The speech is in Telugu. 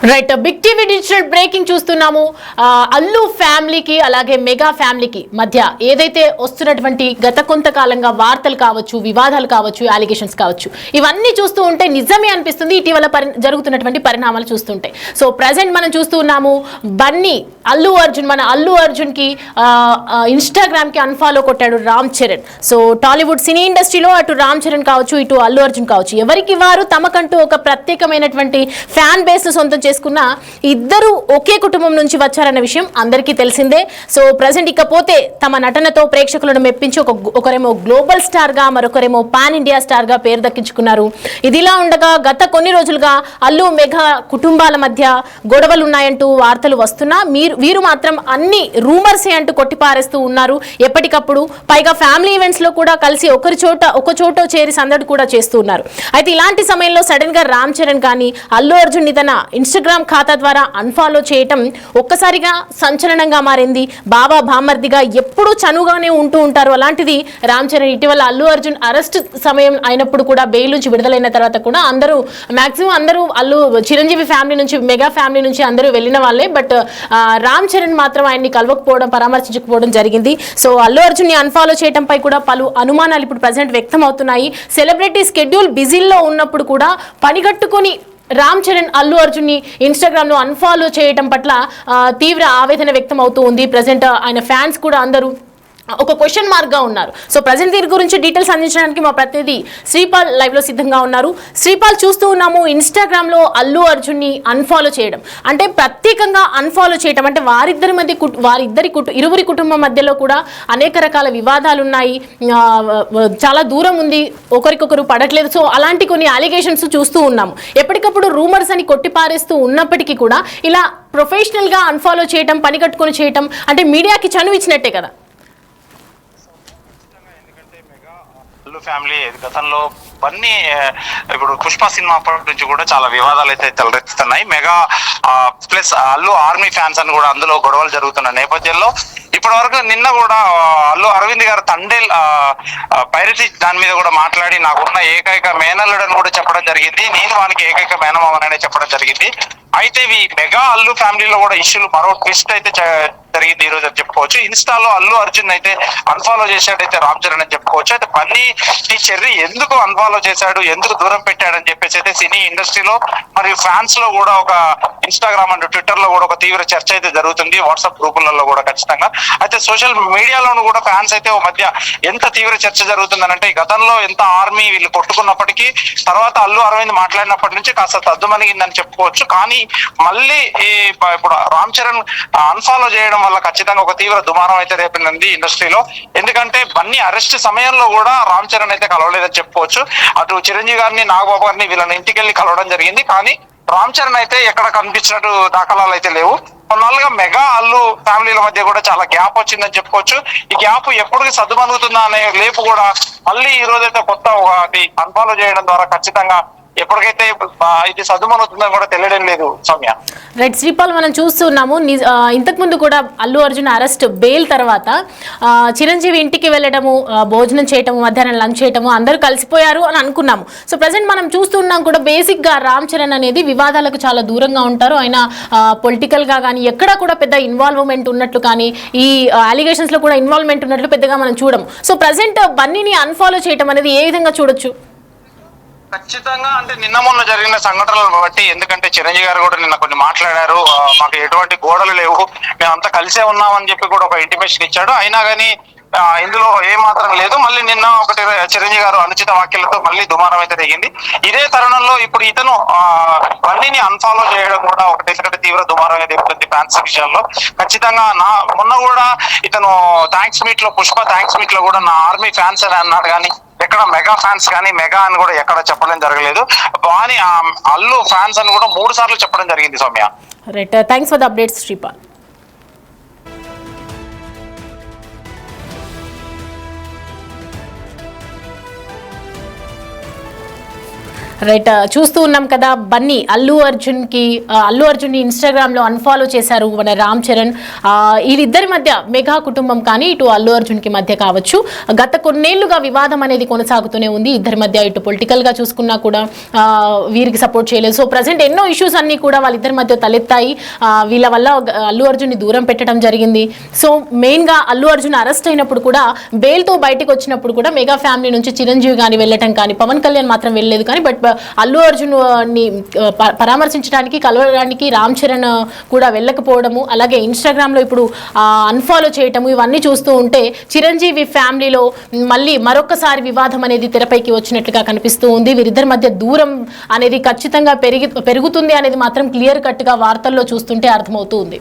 Right big TV digital breaking చూస్తున్నాము. అల్లు ఫ్యామిలీకి అలాగే మెగా ఫ్యామిలీకి మధ్య ఏదైతే వస్తున్నటువంటి గత కొంతకాలంగా వార్తలు కావచ్చు, వివాదాలు కావచ్చు, అలిగేషన్స్ కావచ్చు, ఇవన్నీ చూస్తూ ఉంటే నిజమే అనిపిస్తుంది ఇటీవల జరుగుతున్నటువంటి పరిణామాలు చూస్తుంటే. సో ప్రజెంట్ మనం చూస్తూ ఉన్నాము బన్నీ మన అల్లు అర్జున్ కి ఇన్స్టాగ్రామ్ కి అన్ఫాలో కొట్టాడు రామ్ చరణ్. సో టాలీవుడ్ సినీ ఇండస్ట్రీలో అటు రామ్ చరణ్ కావచ్చు, ఇటు అల్లు అర్జున్ కావచ్చు, ఎవరికి వారు తమకంటూ ఒక ప్రత్యేకమైనటువంటి ఫ్యాన్ బేస్ సొంతం చేసుకున్న ఇద్దరు ఒకే కుటుంబం నుంచి వచ్చారన్న విషయం అందరికీ తెలిసిందే. సో ప్రజెంట్ ఇకపోతే తమ నటనతో ప్రేక్షకులను మెప్పించి ఒకరేమో గ్లోబల్ స్టార్ గా, మరొకరేమో పాన్ ఇండియా స్టార్ గా పేరు దక్కించుకున్నారు. ఇదిలా ఉండగా గత కొన్ని రోజులుగా అల్లు మెగా కుటుంబాల మధ్య గొడవలు ఉన్నాయంటూ వార్తలు వస్తున్నా వీరు మాత్రం అన్ని రూమర్సే అంటూ కొట్టిపారేస్తూ ఉన్నారు ఎప్పటికప్పుడు. పైగా ఫ్యామిలీ ఈవెంట్స్ లో కూడా కలిసి ఒక చోట చేరి సందడి కూడా చేస్తూ ఉన్నారు. అయితే ఇలాంటి సమయంలో సడన్ గా రామ్ చరణ్ కానీ అల్లు అర్జున్ తన ఇన్స్టాగ్రామ్ ఖాతా ద్వారా అన్ఫాలో చేయటం ఒక్కసారిగా సంచలనంగా మారింది. బాబా బామర్దిగా ఎప్పుడూ చనువుగానే ఉంటూ ఉంటారు. అలాంటిది రామ్ చరణ్ ఇటీవల అల్లు అర్జున్ అరెస్ట్ సమయం అయినప్పుడు కూడా బెయిల్ నుంచి విడుదలైన తర్వాత కూడా మాక్సిమం అందరూ చిరంజీవి ఫ్యామిలీ నుంచి, మెగా ఫ్యామిలీ నుంచి అందరూ వెళ్ళిన వాళ్ళే. బట్ రామ్ చరణ్ మాత్రం ఆయన్ని కలవకపోవడం, పరామర్శించకపోవడం జరిగింది. సో అల్లు అర్జున్ ని అన్ఫాలో చేయడంపై కూడా పలు అనుమానాలు ఇప్పుడు ప్రజెంట్ వ్యక్తం అవుతున్నాయి. సెలబ్రిటీ స్కెడ్యూల్ బిజీలో ఉన్నప్పుడు కూడా పనిగట్టుకుని రామ్ చరణ్ అల్లు అర్జున్ ని ఇన్స్టాగ్రామ్ లో అన్ఫాలో చేయడం పట్ల తీవ్ర ఆవేదన వ్యక్తం అవుతూ ఉంది. ప్రజెంట్ ఆయన ఫ్యాన్స్ కూడా అందరూ ఒక క్వశ్చన్ మార్క్ గా ఉన్నారు. సో ప్రజెంట్ దీని గురించి డీటెయిల్స్ అందించడానికి మా ప్రతినిధి శ్రీపాల్ లైవ్ లో సిద్ధంగా ఉన్నారు. శ్రీపాల్, చూస్తూ ఉన్నాము ఇన్స్టాగ్రామ్ లో అల్లు అర్జున్ ని అన్ఫాలో చేయడం అంటే ప్రత్యేకంగా అన్ఫాలో చేయడం అంటే ఇరువురి కుటుంబం మధ్యలో కూడా అనేక రకాల వివాదాలు ఉన్నాయి, చాలా దూరం ఉంది, ఒకరికొకరు పడట్లేదు. సో అలాంటి కొన్ని అలిగేషన్స్ చూస్తూ ఉన్నాము. ఎప్పటికప్పుడు రూమర్స్ అని కొట్టిపారేస్తూ ఉన్నప్పటికీ కూడా ఇలా ప్రొఫెషనల్ గా అన్ఫాలో చేయడం, పని కట్టుకొని చేయడం అంటే మీడియాకి చనువు ఇచ్చినట్టే కదా. ఫ్యామిలీ గతంలో బన్నీ ఇప్పుడు పుష్ప సినిమా అప్పటి నుంచి కూడా చాలా వివాదాలు అయితే తలెత్తుతున్నాయి. Mega plus Allu army fans అని కూడా అందులో గొడవలు జరుగుతున్న నేపథ్యంలో ఇప్పటి వరకు నిన్న కూడా అల్లు అరవింద్ గారు తండేల్ పైరసీ దాని మీద కూడా మాట్లాడి నాకున్న ఏకైక మేనల్లుడని కూడా చెప్పడం జరిగింది. నేను వానికి ఏకైక మేనమామనే చెప్పడం జరిగింది. అయితే ఈ మెగా అల్లు ఫ్యామిలీలో కూడా ఇష్యూలు మరో ట్విస్ట్ అయితే జరిగింది ఈ రోజు అని చెప్పుకోవచ్చు. ఇన్స్టాలో అల్లు అర్జున్ అయితే అన్ఫాలో చేశాడైతే రామ్ చరణ్ అని చెప్పుకోవచ్చు. అయితే బన్నీ ఈ చెర్రీ ఎందుకు అన్ఫాలో చేశాడు, ఎందుకు దూరం పెట్టాడని చెప్పేసి అయితే సినీ ఇండస్ట్రీలో మరియు ఫ్యాన్స్ లో కూడా ఒక ఇన్స్టాగ్రామ్ అండ్ ట్విట్టర్ లో కూడా ఒక తీవ్ర చర్చ అయితే జరుగుతుంది, వాట్సాప్ గ్రూపులలో కూడా ఖచ్చితంగా. అయితే సోషల్ మీడియాలోనూ కూడా ఫ్యాన్స్ అయితే ఓ మధ్య ఎంత తీవ్ర చర్చ జరుగుతుందనంటే గతంలో ఎంత ఆర్మీ వీళ్ళు కొట్టుకున్నప్పటికీ తర్వాత అల్లు అరవింద్ మాట్లాడినప్పటి నుంచి కాస్త తద్దుమణిగిందని చెప్పుకోవచ్చు. కానీ మళ్ళీ ఇప్పుడు రామ్ చరణ్ అన్ఫాలో చేయడం వల్ల ఖచ్చితంగా ఒక తీవ్ర దుమారం అయితే రేపింది ఇండస్ట్రీలో. ఎందుకంటే బన్నీ అరెస్ట్ సమయంలో కూడా రామ్ చరణ్ అయితే కలవలేదని చెప్పుకోవచ్చు. అటు చిరంజీవి గారిని, నాగబాబు గారిని వీళ్ళని ఇంటికి వెళ్ళి కలవడం జరిగింది. కానీ రామ్ చరణ్ అయితే ఎక్కడ కనిపించినట్టు దాఖలాలు అయితే లేవు. కొన్నాళ్ళుగా మెగా అల్లు ఫ్యామిలీల మధ్య కూడా చాలా గ్యాప్ వచ్చిందని చెప్పుకోవచ్చు. ఈ గ్యాప్ ఎప్పటికి సర్దుమణుగుతుందా అనే లేపు కూడా మళ్ళీ ఈ రోజైతే కొత్త ఒకటి అన్ఫాలో చేయడం ద్వారా ఖచ్చితంగా ఎప్పటికైతే ఇది సద్దుమవుతుందని కూడా తెలియడం లేదు సౌమ్య. రైట్ శ్రీపాల్, మనం చూస్తున్నాము ఇంతకు ముందు కూడా అల్లు అర్జున్ అరెస్ట్ బెయిల్ తర్వాత చిరంజీవి ఇంటికి వెళ్ళడము, భోజనం చేయటము, మధ్యాహ్నం లంచ్ చేయటము, అందరూ కలిసిపోయారు అని అనుకున్నాము. సో ప్రజెంట్ మనం చూస్తున్నాం కూడా బేసిక్ గా రామ్ చరణ్ అనేది వివాదాలకు చాలా దూరంగా ఉంటారు. ఆయన పొలిటికల్ గా కానీ ఎక్కడ కూడా పెద్ద ఇన్వాల్వ్మెంట్ ఉన్నట్లు కానీ ఈ అలిగేషన్స్ లో కూడా ఇన్వాల్వ్మెంట్ ఉన్నట్లు పెద్దగా మనం చూడము. సో ప్రజెంట్ బన్నీని అన్ఫాలో చేయటం అనేది ఏ విధంగా చూడొచ్చు? ఖచ్చితంగా అంటే నిన్న మొన్న జరిగిన సంఘటనలను బట్టి, ఎందుకంటే చిరంజీవి గారు కూడా నిన్న కొన్ని మాట్లాడారు, మాకు ఎటువంటి గోడలు లేవు, మేమంతా కలిసే ఉన్నామని చెప్పి కూడా ఒక ఇంటిమేషన్ ఇచ్చాడు. అయినా కానీ ఇందులో ఏమాత్రం లేదు. మళ్ళీ నిన్న ఒకటి చిరంజీవి గారు అనుచిత వ్యాఖ్యలతో మళ్ళీ దుమారం అయితే దిగింది. ఇదే తరుణంలో ఇప్పుడు ఇతను బన్నీని అన్ఫాలో చేయడం కూడా ఒకటి ఎందుకంటే తీవ్ర దుమారం అయితే దిగుతుంది ఫ్యాన్స్ విషయంలో. ఖచ్చితంగా మొన్న కూడా ఇతను థ్యాంక్స్ మీట్ లో, పుష్ప థ్యాంక్స్ మీట్ లో కూడా నా ఆర్మీ ఫ్యాన్స్ అని అన్నాడు. కానీ ఎక్కడ మెగా ఫ్యాన్స్ కానీ మెగా అని కూడా ఎక్కడ చెప్పడం జరగలేదు. వాని అల్లు ఫ్యాన్స్ అని కూడా 3 సార్లు చెప్పడం జరిగింది Soumya. Right, thanks for the updates Sripal. Right, చూస్తూ ఉన్నాం కదా బన్నీ అల్లు అర్జున్ ఇన్స్టాగ్రామ్ లో అన్ఫాలో చేశారు మన రామ్ చరణ్. వీళ్ళిద్దరి మధ్య మెగా కుటుంబం కానీ ఇటు అల్లు అర్జున్ కి మధ్య కావచ్చు గత కొన్నేళ్లుగా వివాదం అనేది కొనసాగుతూనే ఉంది. ఇద్దరి మధ్య ఇటు పొలిటికల్ గా చూసుకున్నా కూడా వీరికి సపోర్ట్ చేయలేదు. సో ప్రజెంట్ ఎన్నో ఇష్యూస్ అన్ని కూడా వాళ్ళిద్దరి మధ్య తలెత్తాయి. వీళ్ళ వల్ల అల్లు అర్జున్ ని దూరం పెట్టడం జరిగింది. సో మెయిన్ గా అల్లు అర్జున్ అరెస్ట్ అయినప్పుడు కూడా బెయిల్ తో బయటకు వచ్చినప్పుడు కూడా మెగా ఫ్యామిలీ నుంచి చిరంజీవి కానీ వెళ్ళటం కానీ, పవన్ కళ్యాణ్ మాత్రం వెళ్ళలేదు. కానీ బట్ అల్లు అర్జున్ ని పరామర్శించడానికి కలవడానికి రామ్ చరణ్ కూడా వెళ్ళకపోవడము, అలాగే ఇన్స్టాగ్రామ్ లో ఇప్పుడు అన్ఫాలో చేయటము, ఇవన్నీ చూస్తూ ఉంటే చిరంజీవి ఫ్యామిలీలో మళ్ళీ మరొకసారి వివాదం అనేది తెరపైకి వచ్చినట్లుగా కనిపిస్తూ ఉంది. వీరిద్దరి మధ్య దూరం అనేది ఖచ్చితంగా పెరుగుతుంది అనేది మాత్రం క్లియర్ కట్ గా వార్తల్లో చూస్తుంటే అర్థమవుతూ ఉంది.